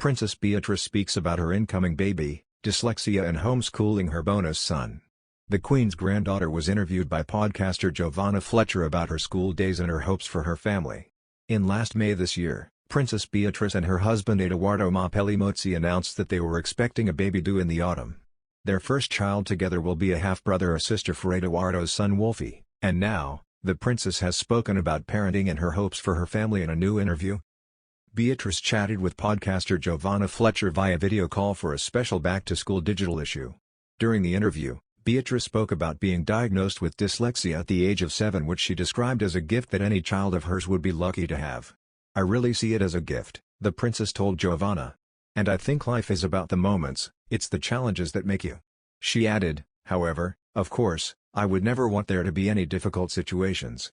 Princess Beatrice speaks about her incoming baby, dyslexia and homeschooling her bonus son. The Queen's granddaughter was interviewed by podcaster Giovanna Fletcher about her school days and her hopes for her family. In last May this year, Princess Beatrice and her husband Edoardo Mozzi announced that they were expecting a baby due in the autumn. Their first child together will be a half-brother or sister for Edoardo's son Wolfie, and now, the princess has spoken about parenting and her hopes for her family in a new interview. Beatrice chatted with podcaster Giovanna Fletcher via video call for a special back-to-school digital issue. During the interview, Beatrice spoke about being diagnosed with dyslexia at the age of 7, which she described as a gift that any child of hers would be lucky to have. "I really see it as a gift," the princess told Giovanna. "And I think life is about the moments, it's the challenges that make you." She added, "However, of course, I would never want there to be any difficult situations."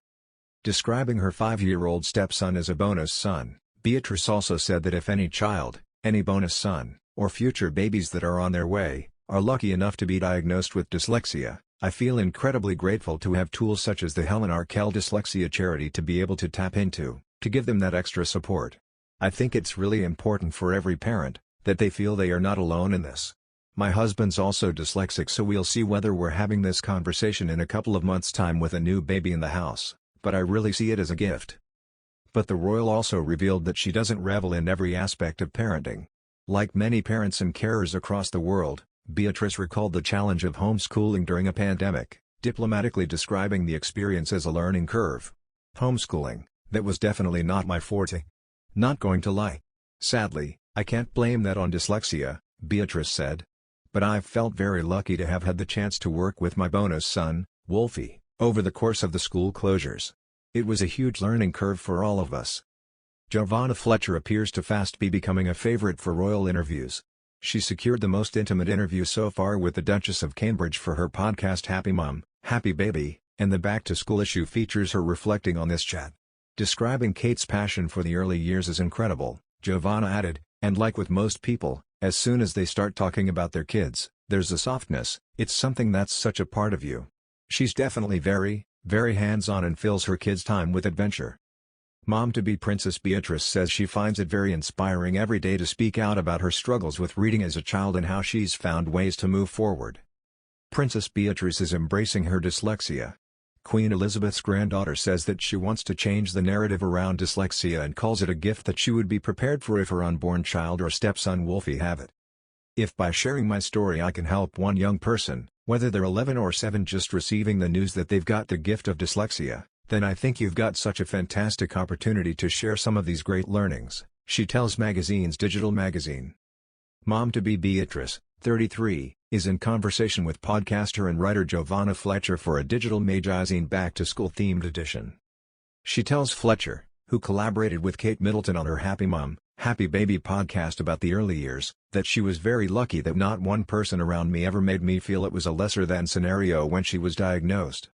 Describing her 5-year-old stepson as a bonus son, Beatrice also said that if any child, any bonus son, or future babies that are on their way, are lucky enough to be diagnosed with dyslexia, I feel incredibly grateful to have tools such as the Helen Arkell Dyslexia Charity to be able to tap into, to give them that extra support. I think it's really important for every parent, that they feel they are not alone in this. My husband's also dyslexic, so we'll see whether we're having this conversation in a couple of months' time with a new baby in the house, but I really see it as a gift. But the royal also revealed that she doesn't revel in every aspect of parenting. Like many parents and carers across the world, Beatrice recalled the challenge of homeschooling during a pandemic, diplomatically describing the experience as a learning curve. "Homeschooling, that was definitely not my forte. Not going to lie. Sadly, I can't blame that on dyslexia," Beatrice said. "But I've felt very lucky to have had the chance to work with my bonus son, Wolfie, over the course of the school closures. It was a huge learning curve for all of us." Giovanna Fletcher appears to fast be becoming a favorite for royal interviews. She secured the most intimate interview so far with the Duchess of Cambridge for her podcast Happy Mum, Happy Baby, and the back-to-school issue features her reflecting on this chat. Describing Kate's passion for the early years as incredible, Giovanna added, "And like with most people, as soon as they start talking about their kids, there's a softness, it's something that's such a part of you. She's definitely very, very hands-on and fills her kids' time with adventure." Mom-to-be Princess Beatrice says she finds it very inspiring every day to speak out about her struggles with reading as a child and how she's found ways to move forward. Princess Beatrice is embracing her dyslexia. Queen Elizabeth's granddaughter says that she wants to change the narrative around dyslexia and calls it a gift that she would be prepared for if her unborn child or stepson Wolfie have it. "If by sharing my story I can help one young person, whether they're 11 or 7 just receiving the news that they've got the gift of dyslexia, then I think you've got such a fantastic opportunity to share some of these great learnings," she tells Magazine's Digital Magazine. Mom-to-be Beatrice, 33, is in conversation with podcaster and writer Giovanna Fletcher for a Digital Magazine back-to-school themed edition. She tells Fletcher, who collaborated with Kate Middleton on her Happy Mum, Happy Baby podcast about the early years, that she was very lucky that not one person around me ever made me feel it was a lesser-than scenario when she was diagnosed.